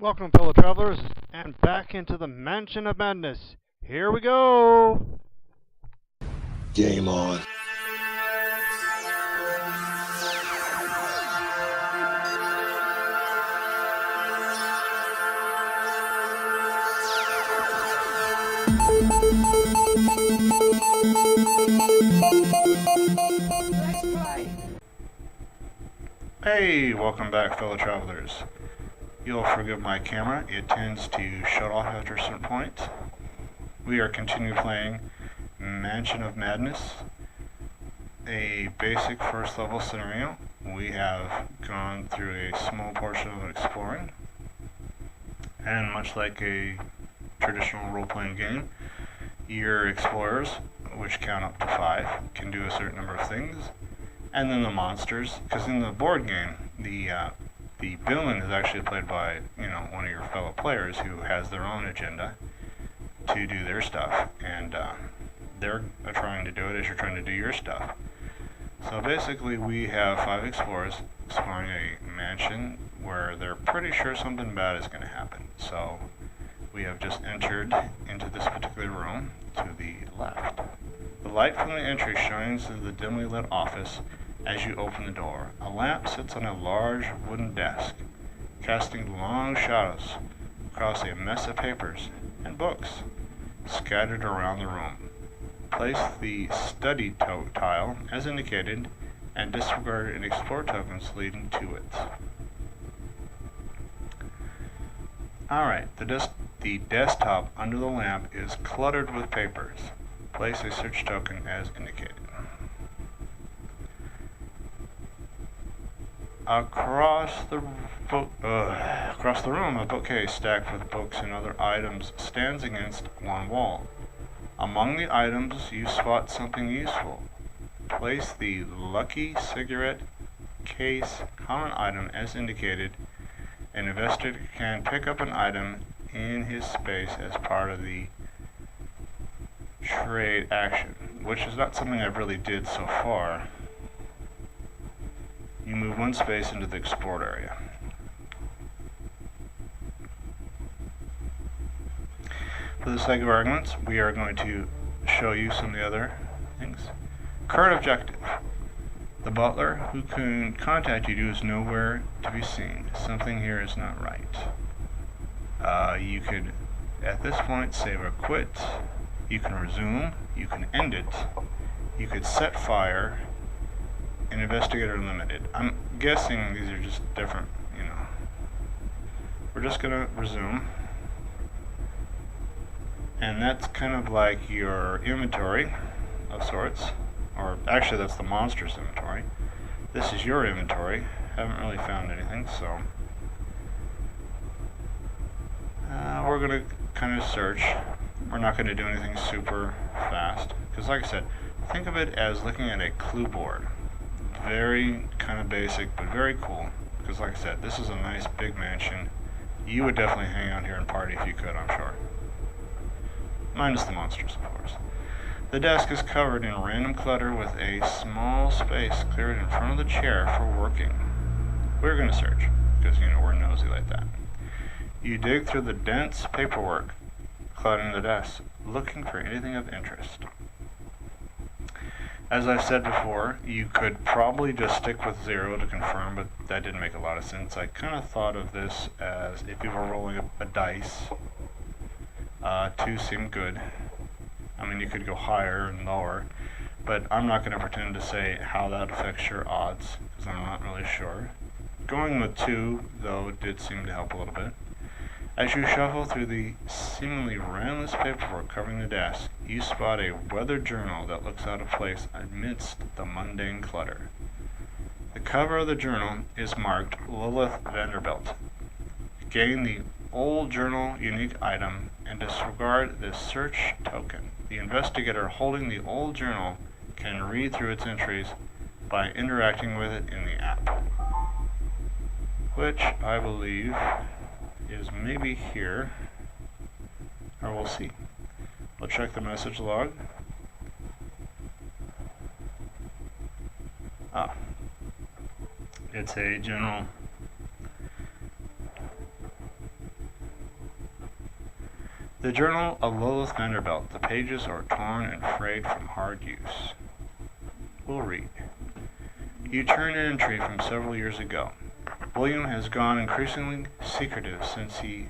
Welcome, fellow travelers, and back into the Mansion of Madness. Here we go! Game on. Hey, welcome back, fellow travelers. You'll forgive my camera, it tends to shut off after a certain point. We are continuing playing Mansion of Madness, a basic first level scenario. We have gone through a small portion of exploring, and much like a traditional role-playing game, your explorers, which count up to 5, can do a certain number of things, and then the monsters, because in the board game, the villain is actually played by, one of your fellow players who has their own agenda to do their stuff, and they're trying to do it as you're trying to do your stuff. So basically we have 5 explorers exploring a mansion where they're pretty sure something bad is going to happen. So we have just entered into this particular room to the left. The light from the entry shines through the dimly lit office. As you open the door, a lamp sits on a large wooden desk, casting long shadows across a mess of papers and books scattered around the room. Place the study tile as indicated and disregard any explore tokens leading to it. Alright, the desktop under the lamp is cluttered with papers. Place a search token as indicated. Across the room, a bookcase stacked with books and other items stands against one wall. Among the items, you spot something useful. Place the Lucky Cigarette Case common item as indicated. An investigator can pick up an item in his space as part of the trade action, which is not something I really did so far. You move one space into the explored area. For the sake of arguments, we are going to show you some of the other things. Current objective. The butler who can contact you is nowhere to be seen. Something here is not right. You could, at this point, save or quit. You can resume. You can end it. You could set fire. And investigator limited. I'm guessing these are just different, We're just gonna resume. And that's kind of like your inventory of sorts. Or actually that's the monster's inventory. This is your inventory. Haven't really found anything, so we're gonna kind of search. We're not gonna do anything super fast. Because like I said, think of it as looking at a clue board. Very kind of basic, but very cool. Because like I said, this is a nice big mansion. You would definitely hang out here and party if you could, I'm sure. Minus the monsters, of course. The desk is covered in random clutter with a small space cleared in front of the chair for working. We're going to search, because, we're nosy like that. You dig through the dense paperwork cluttering the desk, looking for anything of interest. As I've said before, you could probably just stick with 0 to confirm, but that didn't make a lot of sense. I kind of thought of this as if you were rolling a dice. 2 seemed good. I mean, you could go higher and lower, but I'm not going to pretend to say how that affects your odds, because I'm not really sure. Going with 2, though, did seem to help a little bit. As you shuffle through the seemingly randless paperwork covering the desk, you spot a weathered journal that looks out of place amidst the mundane clutter. The cover of the journal is marked Lilith Vanderbilt. Gain the old journal unique item and disregard the search token. The investigator holding the old journal can read through its entries by interacting with it in the app, which I believe is maybe here, or we'll see. We'll check the message log. It's a general The Journal of Lilith Vanderbilt. The pages are torn and frayed from hard use. We'll read. You turn an entry from several years ago. William has gone increasingly secretive since he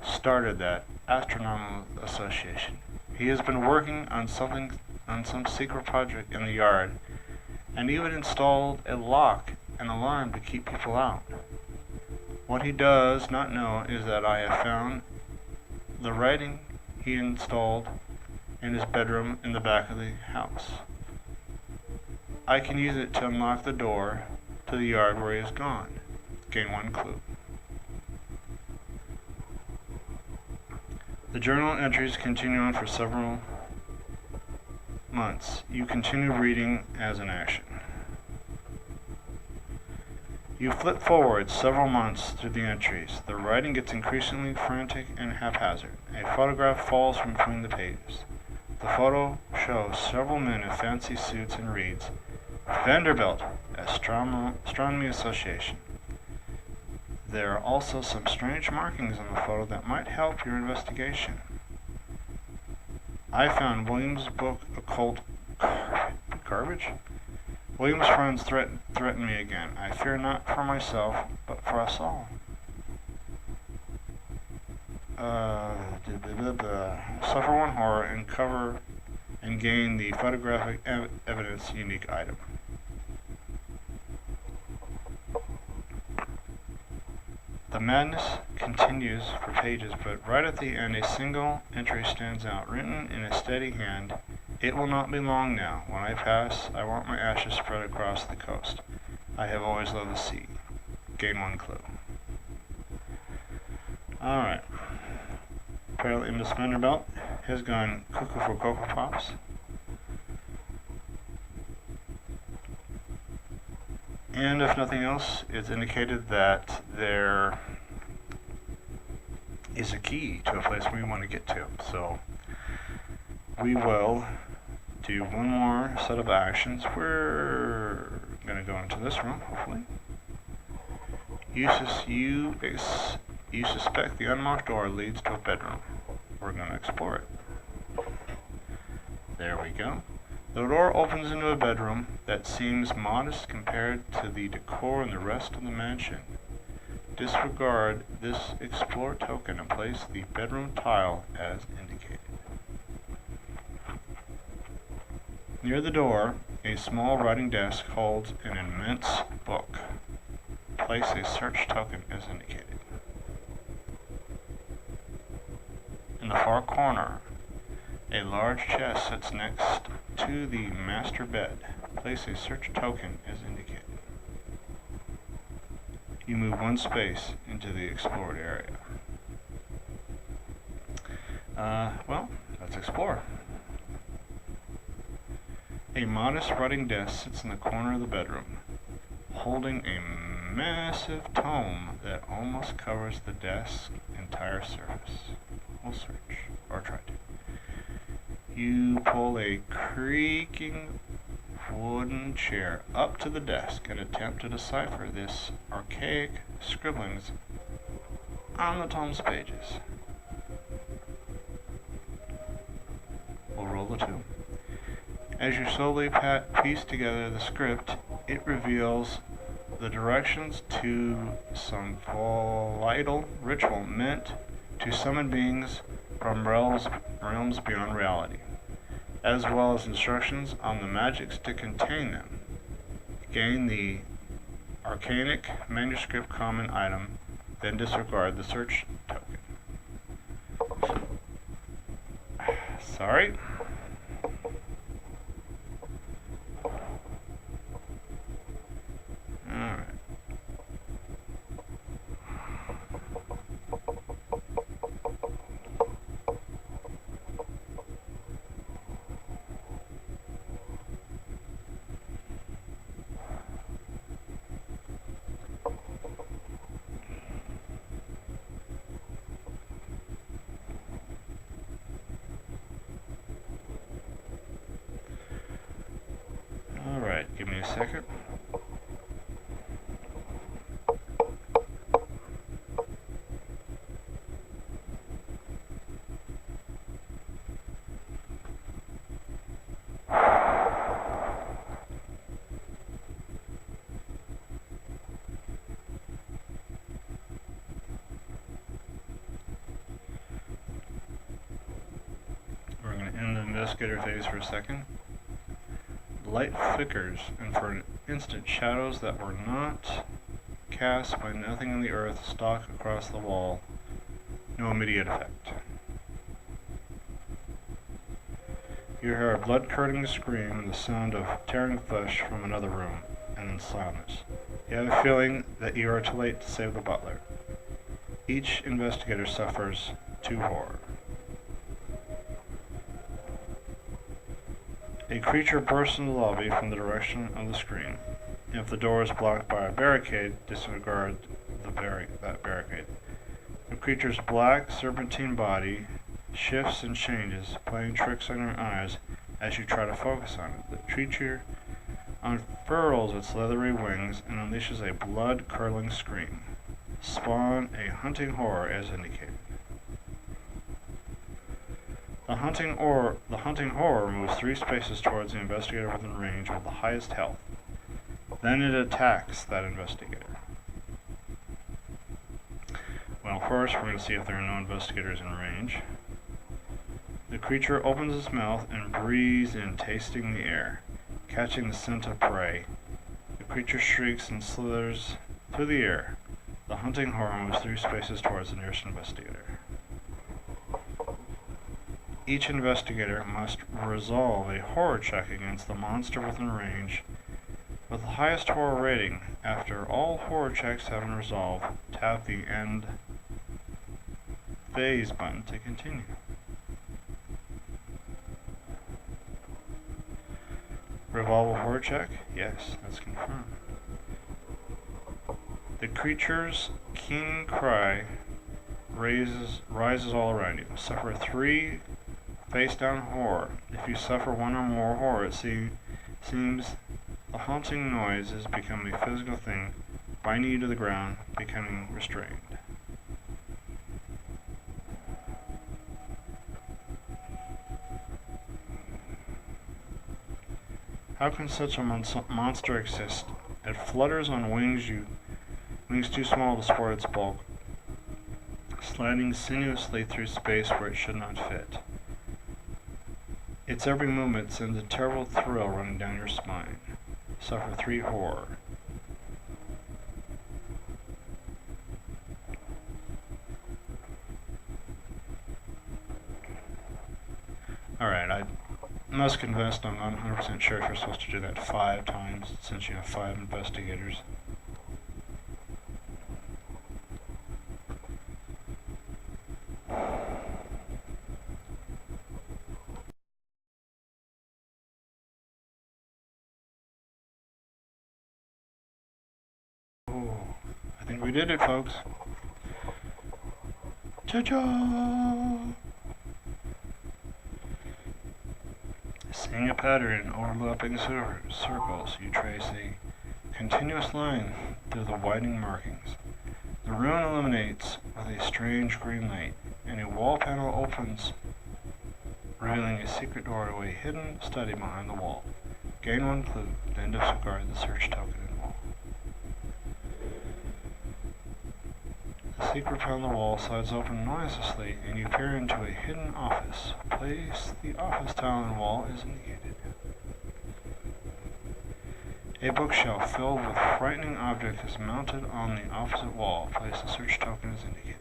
started that astronomical association. He has been working on some secret project in the yard, and even installed a lock and alarm to keep people out. What he does not know is that I have found the writing he installed in his bedroom in the back of the house. I can use it to unlock the door to the yard where he has gone. Gain one clue. The journal entries continue on for several months. You continue reading as an action. You flip forward several months through the entries. The writing gets increasingly frantic and haphazard. A photograph falls from between the pages. The photo shows several men in fancy suits and reads, Vanderbilt Astronomy Association. There are also some strange markings on the photo that might help your investigation. I found William's book, Occult Garbage? William's friends threaten me again. I fear not for myself, but for us all. Suffer one horror and cover and gain the photographic evidence unique item. The madness continues for pages, but right at the end a single entry stands out, written in a steady hand. It will not be long now. When I pass, I want my ashes spread across the coast. I have always loved the sea. Gain one clue. Alright. Apparently Miss Vanderbilt has gone cuckoo for Cocoa Pops. And if nothing else, it's indicated that there is a key to a place we want to get to. So we will do one more set of actions. We're going to go into this room, hopefully. You suspect the unmarked door leads to a bedroom. We're going to explore it. There we go. The door opens into a bedroom that seems modest compared to the decor in the rest of the mansion. Disregard this explore token and place the bedroom tile as indicated. Near the door, a small writing desk holds an immense book. Place a search token as indicated. In the far corner, a large chest sits next to the master bed. Place a search token as indicated. You move one space into the explored area. Well, let's explore. A modest writing desk sits in the corner of the bedroom, holding a massive tome that almost covers the desk's entire surface. We'll search, or try to. You pull a creaking wooden chair up to the desk and attempt to decipher this archaic scribblings on the tome's pages. We'll roll the 2. As you slowly piece together the script, it reveals the directions to some volatile ritual meant to summon beings from realms beyond reality, as well as instructions on the magics to contain them. Gain the arcanic manuscript common item, then disregard the search token. Sorry. Alright. Alright, give me a second. investigator phase for a second. The light flickers, and for an instant shadows that were not cast by nothing in the earth stalk across the wall. No immediate effect. You hear a blood-curdling scream and the sound of tearing flesh from another room, and then silence. You have a feeling that you are too late to save the butler. Each investigator suffers 2 horror. A creature bursts into the lobby from the direction of the screen. If the door is blocked by a barricade, disregard that barricade. The creature's black, serpentine body shifts and changes, playing tricks on your eyes as you try to focus on it. The creature unfurls its leathery wings and unleashes a blood-curdling scream. Spawn a hunting horror as indicated. The hunting horror moves 3 spaces towards the investigator within range with the highest health. Then it attacks that investigator. Well, first we're going to see if there are no investigators in range. The creature opens its mouth and breathes in, tasting the air, catching the scent of prey. The creature shrieks and slithers through the air. The hunting horror moves 3 spaces towards the nearest investigator. Each investigator must resolve a horror check against the monster within range with the highest horror rating. After all horror checks have been resolved, tap the End Phase button to continue. Revolve a horror check? Yes, that's confirmed. The creature's keen cry rises all around you. Suffer 3 face-down horror. If you suffer 1 or more horror, it seems the haunting noise has become a physical thing, binding you to the ground, becoming restrained. How can such a monster exist? It flutters on wings too small to support its bulk, sliding sinuously through space where it should not fit. Its every movement sends a terrible thrill running down your spine. Suffer 3 horror. Alright, I must confess I'm not 100% sure if you're supposed to do that 5 times, since you have 5 investigators. I think we did it, folks. Cha-cha! Seeing a pattern in overlapping circles, you trace a continuous line through the widening markings. The ruin illuminates with a strange green light, and a wall panel opens, revealing a secret door to a hidden study behind the wall. Gain 1 clue, then disregard the search token in the wall. The secret behind the wall slides open noiselessly, and you peer into a hidden office. Place the office tile on the wall is indicated. A bookshelf filled with frightening objects is mounted on the opposite wall. Place the search token as indicated.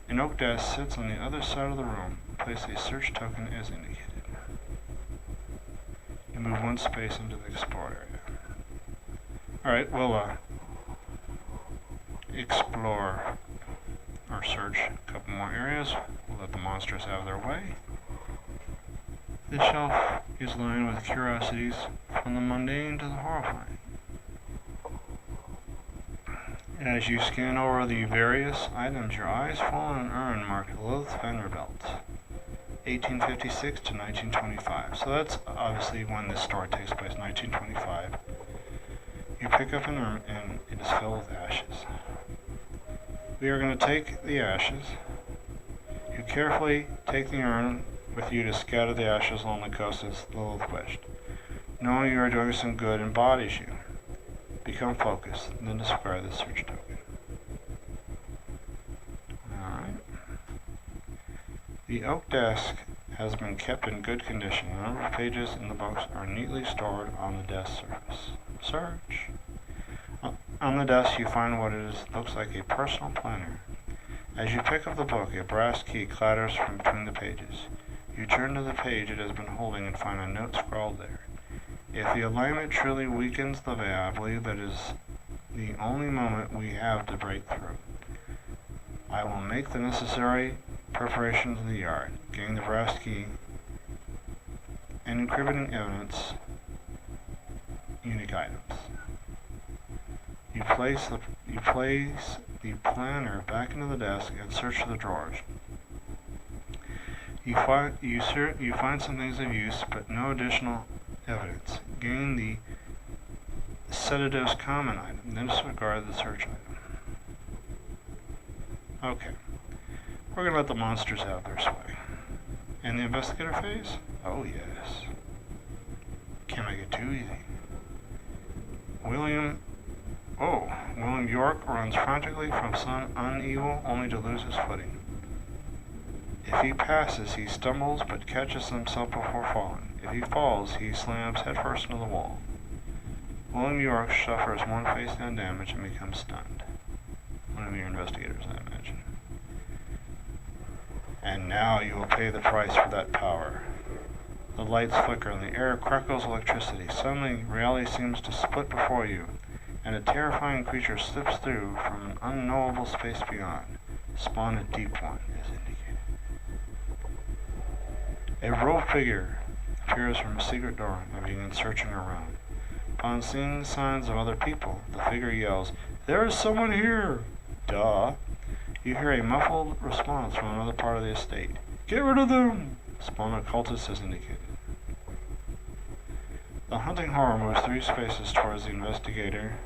An oak desk sits on the other side of the room. Place a search token as indicated. You move 1 space into the explore area. Alright, we'll explore or search a couple more areas. We'll let the monsters have their way. This shelf is lined with curiosities from the mundane to the horrifying. As you scan over the various items, your eyes fall on an urn marked Lilith Vanderbilt, 1856 to 1925. So that's obviously when this story takes place, 1925. You pick up an urn and it is filled with ashes. We are going to take the ashes. You carefully take the urn with you to scatter the ashes along the coast as Lilith wished. Knowing you are doing some good embodies you. Become focused, and then discard the search token. Alright. The oak desk has been kept in good condition. A number of pages in the books are neatly stored on the desk surface. Search. On the desk you find what looks like a personal planner. As you pick up the book, a brass key clatters from between the pages. You turn to the page it has been holding and find a note scrawled there. If the alignment truly weakens the veil, I believe that is the only moment we have to break through. I will make the necessary preparations in the yard, getting the brass key and incriminating evidence, unique items. You place the planner back into the desk and search the drawers. You find some things of use, but no additional evidence. Gain the sedatives common item, then disregard the search item. Okay. We're going to let the monsters have their sway. And the investigator phase? Oh yes. Can't make it too easy. William York runs frantically from some unevil only to lose his footing. If he passes, he stumbles but catches himself before falling. If he falls, he slams headfirst into the wall. William York suffers one face-down damage and becomes stunned. One of your investigators, I imagine. And now you will pay the price for that power. The lights flicker and the air crackles electricity. Suddenly, reality seems to split before you, and a terrifying creature slips through from an unknowable space beyond. Spawn a deep one is indicated. A robed figure appears from a secret door and begins searching around. Upon seeing signs of other people, the figure yells, "There is someone here!" Duh. You hear a muffled response from another part of the estate. "Get rid of them!" Spawn occultist is indicated. The hunting horror moves 3 spaces towards the investigator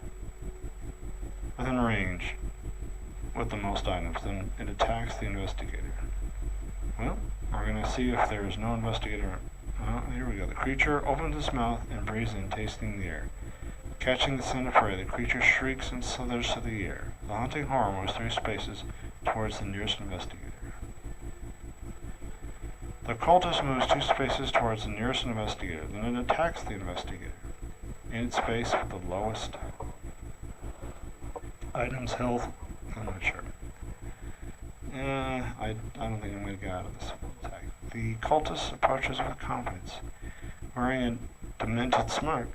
within range with the most items. Then it attacks the investigator. Well, we're going to see if there is no investigator. Oh, here we go. The creature opens its mouth and breathes in, tasting the air. Catching the scent of prey, the creature shrieks and slithers to the air. The hunting horror moves 3 spaces towards the nearest investigator. The cultist moves 2 spaces towards the nearest investigator, then it attacks the investigator in its space with the lowest items health. I'm not sure. I don't think I'm going to get out of this attack. The cultist approaches with confidence, wearing a demented smirk.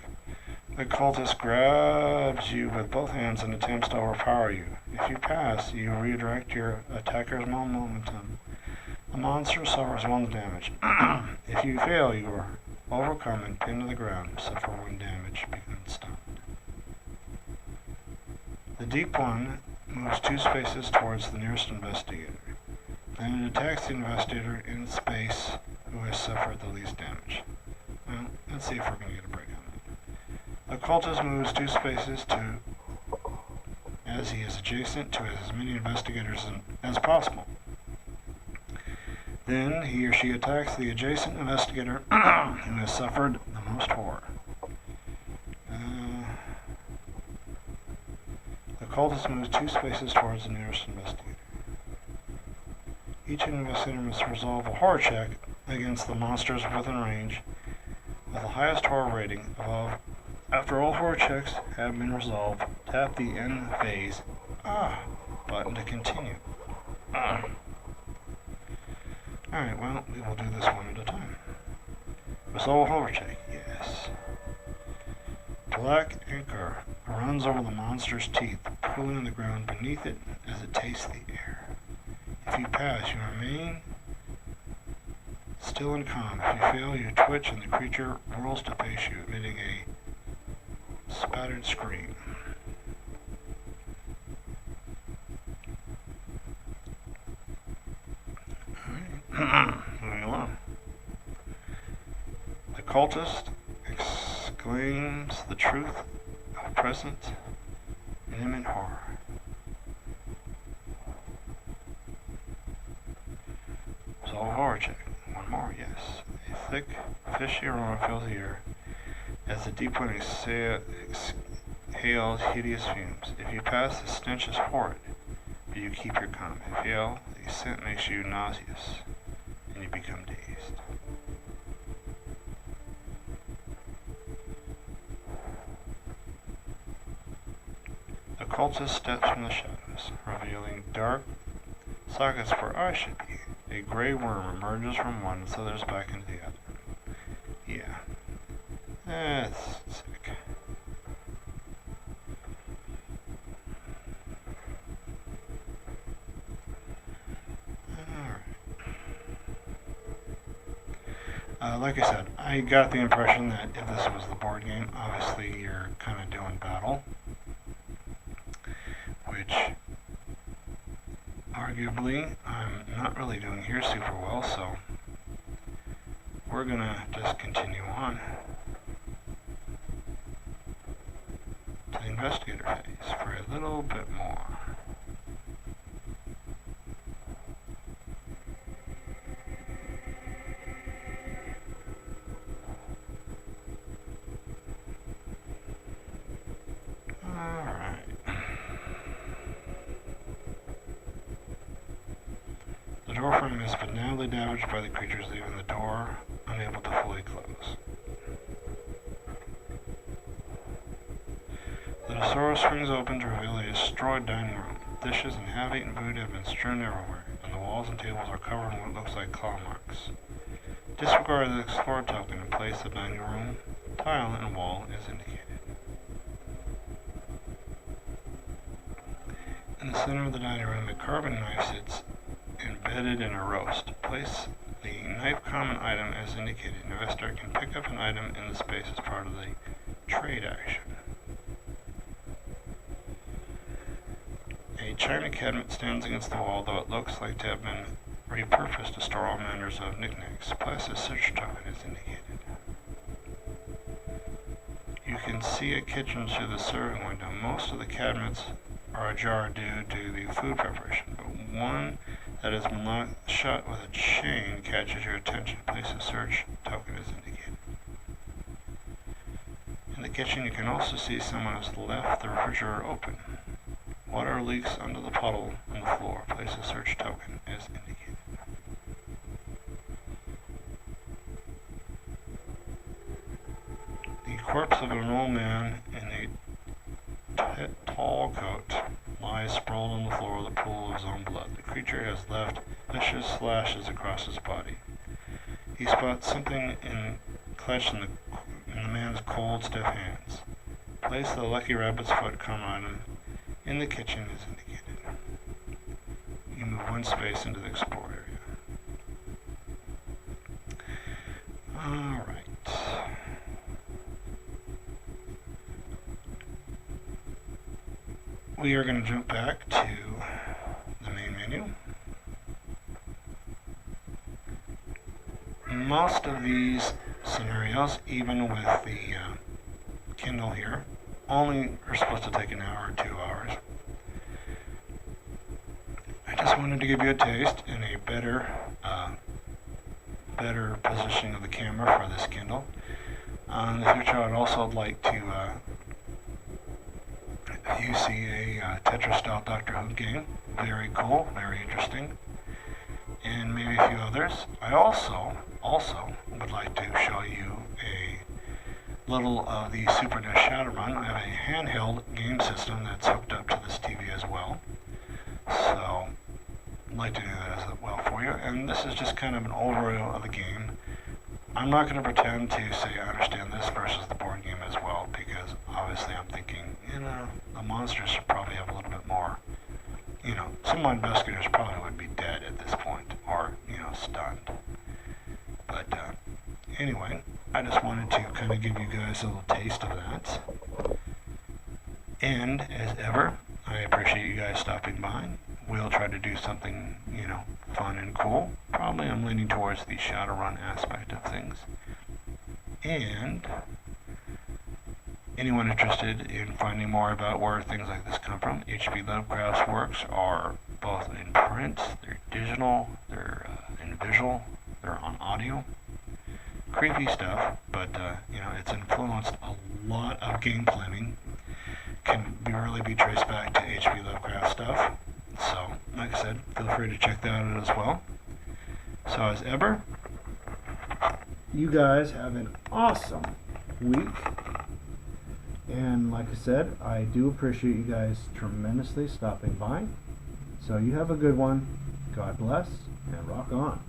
The cultist grabs you with both hands and attempts to overpower you. If you pass, you redirect your attacker's momentum. The monster suffers 1 damage. If you fail, you are overcome and pinned to the ground, suffer 1 damage, become stunned. The deep one moves 2 spaces towards the nearest investigator. Then it attacks the investigator in space who has suffered the least damage. Well, let's see if we're going to get a break on that. The cultist moves 2 spaces as he is adjacent to as many investigators as possible. Then he or she attacks the adjacent investigator who has suffered the most horror. The cultist moves 2 spaces towards the nearest investigator. Each investigator must resolve a horror check against the monsters within range with the highest horror rating above. After all horror checks have been resolved, tap the end phase button to continue. Alright, well, we will do this one at a time. Resolve horror check, yes. Black ichor runs over the monster's teeth, pulling the ground beneath it as it tastes the air. If you pass, you remain still and calm. If you fail, you twitch and the creature whirls to face you, emitting a spattered scream. Alright, moving along. The cultist exclaims the truth of present and imminent horror. Resolve horror check. 1 more, yes. A thick, fishy aroma fills the air as the deep one exhales hideous fumes. If you pass, the stench is horrid, but you keep your calm. If you fail, the scent makes you nauseous. and you become dazed. The cultist steps from the shadows, revealing dark sockets where I should be. A gray worm emerges from one and slithers back into the other. Yeah. That's sick. Alright. Like I said, I got the impression that if this was the board game, obviously you're kind of doing battle. Which, arguably, I'm not really doing here super well, so we're gonna just continue on to the investigator phase for a little bit more. Alright. The door frame has been badly damaged by the creatures, leaving the door unable to fully close. The door swings open to reveal a destroyed dining room. Dishes and half-eaten food have been strewn everywhere, and the walls and tables are covered in what looks like claw marks. Disregard the Explorer token and place the dining room tile and wall as indicated. In the center of the dining room, a carving knife sits embedded in a roast. Place the knife common item as indicated. An investor can pick up an item in the space as part of the trade action. A china cabinet stands against the wall, though it looks like to have been repurposed to store all manners of knickknacks. Place a search token as indicated. You can see a kitchen through the serving window. Most of the cabinets are ajar due to the food preparation, but one that has been locked shut with a chain catches your attention. Place a search token as indicated. In the kitchen, you can also see someone has left the refrigerator open. Water leaks under the puddle on the floor. Place a search token as indicated. The corpse of an old man in a tall coat lies sprawled on the floor with a pool of his own blood. The creature has left vicious slashes across his body. He spots something clutched in the man's cold, stiff hands. Place the lucky rabbit's foot common item in the kitchen as indicated. You move one space into the explore area. Alright. We are going to jump back to the main menu. Most of these scenarios, even with the Kindle here, only are supposed to take an hour or 2 hours. I just wanted to give you a taste in a better positioning of the camera for this Kindle. In the future, I'd also like to you see a Tetris-style Doctor Who game. Very cool, very interesting. And maybe a few others. I also would like to show you a little of the Super NES Shadowrun. We have a handheld game system that's hooked up to this TV as well. So, I'd like to do that as well for you. And this is just kind of an overview of the game. I'm not going to pretend to say I understand this versus the board game as well, because obviously I'm thinking, the monsters should probably have a little bit more, some of my investigators probably would be dead at this point, or, stunned. But, anyway, I just wanted to kind of give you guys a little taste of that. And, as ever, I appreciate you guys stopping by. We'll try to do something, fun and cool. Probably I'm leaning towards the Shadowrun aspect of things. And anyone interested in finding more about where things like this come from, H.P. Lovecraft's works are both in print, they're digital, they're in visual, they're on audio. Creepy stuff, but it's influenced a lot of game planning. Can really be traced back to H.P. Lovecraft stuff. So, like I said, feel free to check that out as well. So as ever, you guys have an awesome week. And like I said, I do appreciate you guys tremendously stopping by. So you have a good one. God bless and rock on.